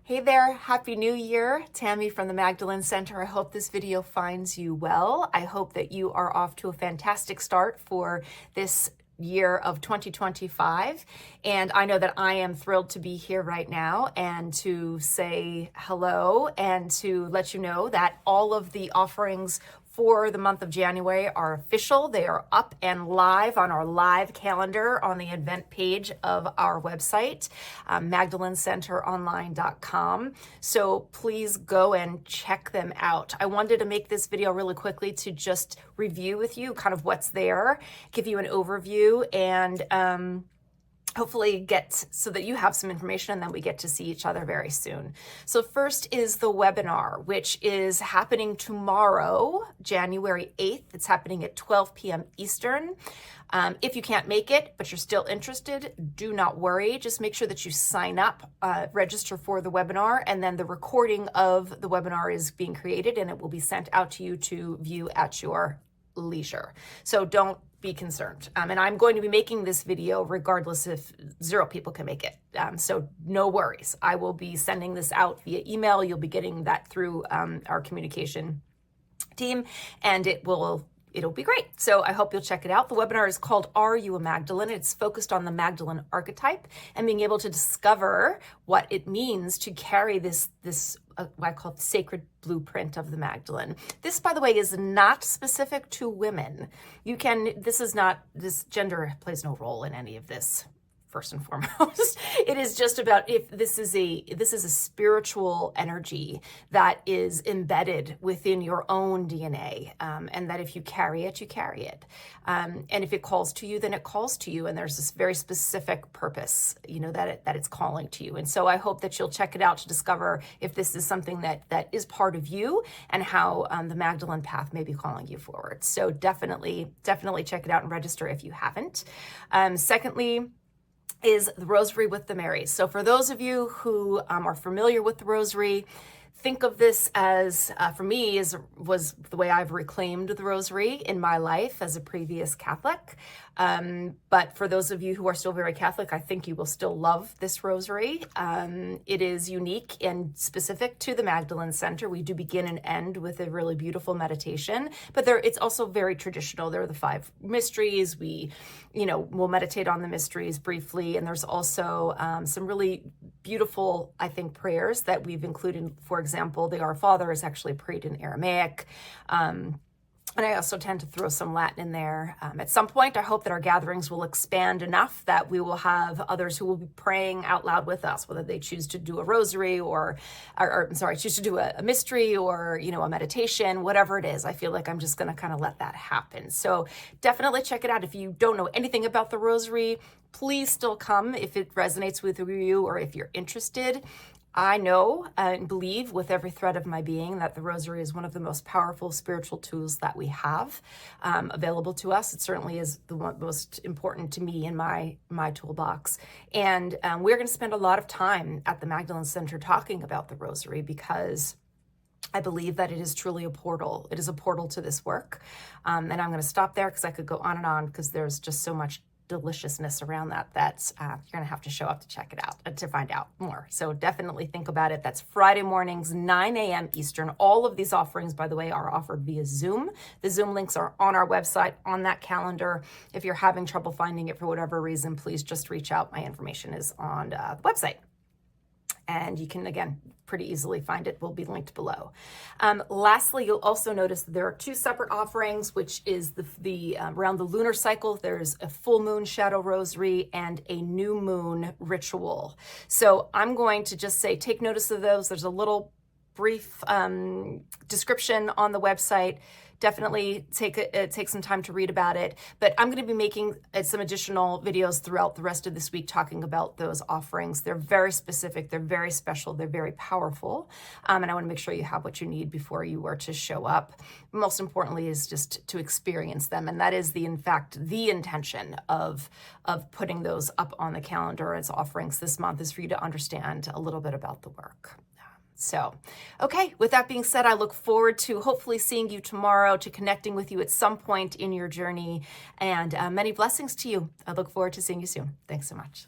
Hey there, Happy New Year. Tammy from the Magdalene Center. I hope this video finds you well. I hope that you are off to a fantastic start for this year of 2025. And I know that I am thrilled to be here right now and to say hello and to let you know that all of the offerings for the month of January are official. They are up and live on our live calendar on the event page of our website, magdalenecenteronline.com. So please go and check them out. I wanted to make this video really quickly to just review with you kind of what's there, give you an overview, and hopefully get so that you have some information and then we get to see each other very soon. So first is the webinar, which is happening tomorrow, January 8th. It's happening at 12 p.m. Eastern. If you can't make it, but you're still interested, do not worry. Just make sure that you sign up, register for the webinar, and then the recording of the webinar is being created and it will be sent out to you to view at your leisure. So don't be concerned. And I'm going to be making this video regardless if 0 people can make it. So no worries. I will be sending this out via email. You'll be getting that through our communication team, and it'll be great. So I hope you'll check it out. The webinar is called Are You a Magdalene? It's focused on the Magdalene archetype and being able to discover what it means to carry this what I call the sacred blueprint of the Magdalene. This, by the way, is not specific to women. This gender plays no role in any of this. First and foremost, it is just about if this is a spiritual energy that is embedded within your own DNA, and that if you carry it, you carry it. And if it calls to you, then it calls to you, and there's this very specific purpose, that it's calling to you. And so I hope that you'll check it out to discover if this is something that is part of you and how the Magdalene path may be calling you forward. So definitely check it out and register if you haven't. Secondly, is the Rosary with the Marys. So for those of you who are familiar with the Rosary, think of this as, for me, was the way I've reclaimed the Rosary in my life as a previous Catholic. But for those of you who are still very Catholic, I think you will still love this Rosary. It is unique and specific to the Magdalene Center. We do begin and end with a really beautiful meditation, but it's also very traditional. There are the 5 mysteries. We'll meditate on the mysteries briefly. And there's also some really beautiful, I think, prayers that we've included. For example, the Our Father is actually prayed in Aramaic. And I also tend to throw some Latin in there. At some point, I hope that our gatherings will expand enough that we will have others who will be praying out loud with us, whether they choose to do a rosary choose to do a mystery or, a meditation, whatever it is. I feel like I'm just going to kind of let that happen. So definitely check it out. If you don't know anything about the rosary, please still come if it resonates with you or if you're interested. I know and believe with every thread of my being that the Rosary is one of the most powerful spiritual tools that we have available to us. It certainly is the most important to me in my toolbox. And we're going to spend a lot of time at the Magdalene Center talking about the Rosary because I believe that it is truly a portal. It is a portal to this work. And I'm going to stop there because I could go on and on because there's just so much deliciousness around that you're going to have to show up to check it out to find out more. So definitely think about it. That's Friday mornings, 9 a.m. Eastern. All of these offerings, by the way, are offered via Zoom. The Zoom links are on our website on that calendar. If you're having trouble finding it for whatever reason, please just reach out. My information is on the website. And you can, again, pretty easily find it. Will be linked below. Lastly, you'll also notice that there are 2 separate offerings, which is the around the lunar cycle. There's a full moon shadow rosary and a new moon ritual. So I'm going to just say, take notice of those. There's a little brief description on the website. Definitely take some time to read about it. But I'm going to be making some additional videos throughout the rest of this week talking about those offerings. They're very specific. They're very special. They're very powerful. And I want to make sure you have what you need before you were to show up. Most importantly is just to experience them. And that is, in fact, the intention of putting those up on the calendar as offerings this month is for you to understand a little bit about the work. So, okay, with that being said, I look forward to hopefully seeing you tomorrow, to connecting with you at some point in your journey, and many blessings to you. I look forward to seeing you soon. Thanks so much.